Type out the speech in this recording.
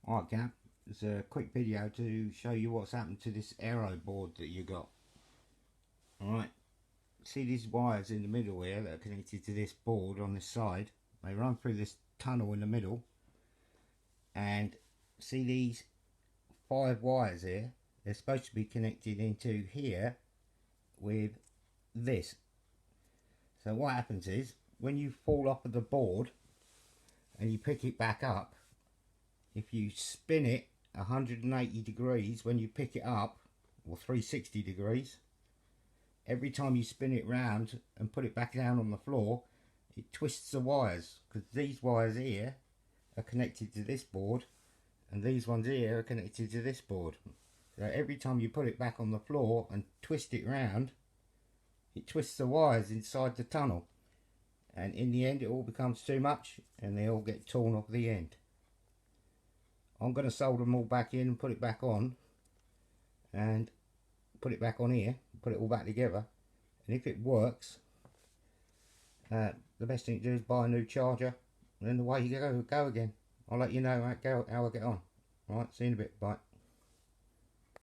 Alright Cap, it's a quick video to show you what's happened to this Aero board that you got. Alright, see these wires in the middle here that are connected to this board on this side. They run through this tunnel in the middle, and see these 5 wires here, they're supposed to be connected into here with this. So what happens is, when you fall off of the board and you pick it back up, if you spin it 180 degrees when you pick it up, or 360 degrees, every time you spin it round and put it back down on the floor, it twists the wires, because these wires here are connected to this board and these ones here are connected to this board. So every time you put it back on the floor and twist it round, it twists the wires inside the tunnel, and in the end it all becomes too much and they all get torn off the end. I'm going to solder them all back in and put it back on, and put it back on here, put it all back together, and if it works, the best thing to do is buy a new charger, and then away you go again. I'll let you know how I get on. Alright, see you in a bit, bye.